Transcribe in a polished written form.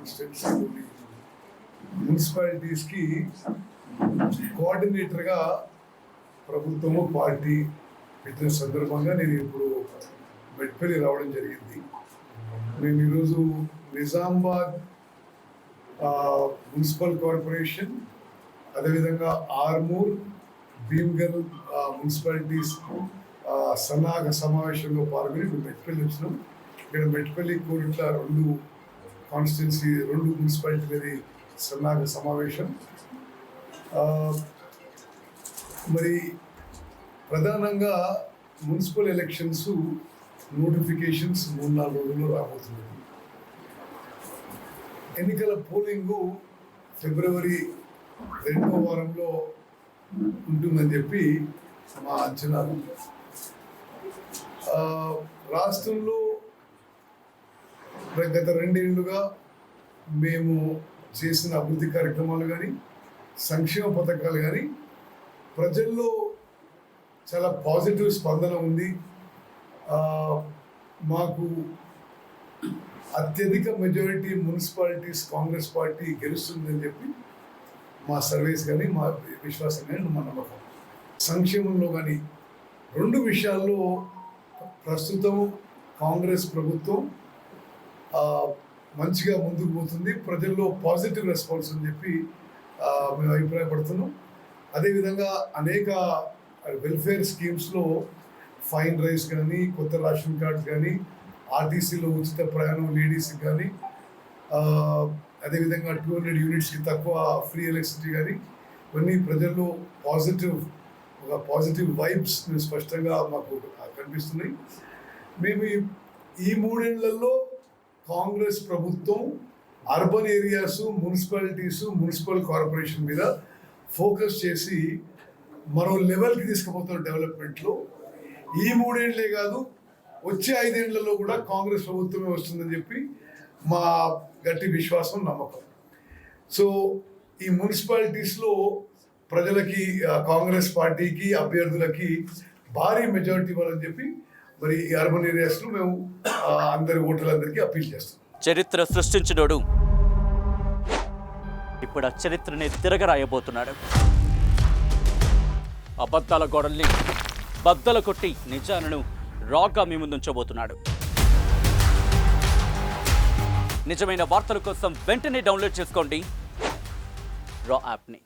కాన్స్టిట్యున్సీలోని మున్సిపాలిటీస్కి కోఆర్డినేటర్గా ప్రభుత్వము పార్టీ పెట్టిన సందర్భంగా నేను ఇప్పుడు మెట్పల్లి రావడం జరిగింది. నేను ఈరోజు నిజామాబాద్ మున్సిపల్ కార్పొరేషన్, అదేవిధంగా ఆర్మూర్, భీమ్గల్ మున్సిపాలిటీస్ సన్నాహక సమావేశంలో పాల్గొని ఇప్పుడు మెట్పల్లి వచ్చినాం. ఇక్కడ మెట్పల్లి కోరిట్ల రెండు మున్సిపాలిటీలది సన్నాహక సమావేశం. మరి ప్రధానంగా మున్సిపల్ ఎలక్షన్స్ నోటిఫికేషన్స్ 3-4 రోజుల్లో రాబోతున్నాయి. ఎన్నికల పోలింగు ఫిబ్రవరి 2వ వారంలో ఉంటుందని చెప్పి మా అంచనాలు. రాష్ట్రంలో గత 2 ఏళ్లుగా మేము చేసిన అభివృద్ధి కార్యక్రమాలు కానీ సంక్షేమ పథకాలు కానీ ప్రజల్లో చాలా పాజిటివ్ స్పందన ఉంది. మాకు అత్యధిక మెజారిటీ మున్సిపాలిటీస్ కాంగ్రెస్ పార్టీ గెలుస్తుందని చెప్పి మా సర్వేస్ కానీ మా విశ్వాసం కానీ మా నమ్మకం. సంక్షేమంలో కానీ 2 విషయాల్లో ప్రస్తుతం కాంగ్రెస్ ప్రభుత్వం మంచిగా ముందుకు పోతుంది. ప్రజల్లో పాజిటివ్ రెస్పాన్స్ అని చెప్పి మేము అభిప్రాయపడుతున్నాం. అదేవిధంగా అనేక వెల్ఫేర్ స్కీమ్స్లో ఫైన్ రైస్ కానీ, కొత్త రేషన్ కార్డ్స్ కానీ, ఆర్టీసీలో ఉచిత ప్రయాణం లేడీస్కి కానీ, అదేవిధంగా 200 యూనిట్స్కి తక్కువ ఫ్రీ ఎలక్ట్రిసిటీ కానీ, ఇవన్నీ ప్రజల్లో పాజిటివ్ వైబ్స్ స్పష్టంగా మాకు కనిపిస్తున్నాయి. మేము ఈ 3 ఏళ్లలో కాంగ్రెస్ ప్రభుత్వం urban areas, municipalities, municipal corporation మీద ఫోకస్ చేసి మరో లెవెల్కి తీసుకుపోతున్న డెవలప్మెంట్లో. ఈ 3 ఏళ్లే కాదు, వచ్చే 5 ఏళ్లలో కూడా కాంగ్రెస్ ప్రభుత్వమే వస్తుందని చెప్పి మా గట్టి విశ్వాసం, నమ్మకం. సో ఈ మున్సిపాలిటీస్లో ప్రజలకి, కాంగ్రెస్ పార్టీకి, అభ్యర్థులకి భారీ మెజారిటీ ఇవ్వాలని చెప్పి మరి ఈ అర్బన్ ఏరియాస్లో మేము అందరి ఓటర్లందరికీ అప్పీల్ చేస్తాం. చరిత్ర సృష్టించినోడు ఇప్పుడు ఆ చరిత్రని తిరగరాయబోతున్నాడు. అబద్ధాల గోడల్ని బద్దలు కొట్టి నిజాలను రాగా మీ ముందుంచబోతున్నాడు. నిజమైన వార్తల కోసం వెంటనే డౌన్లోడ్ చేసుకోండి రా యాప్ని.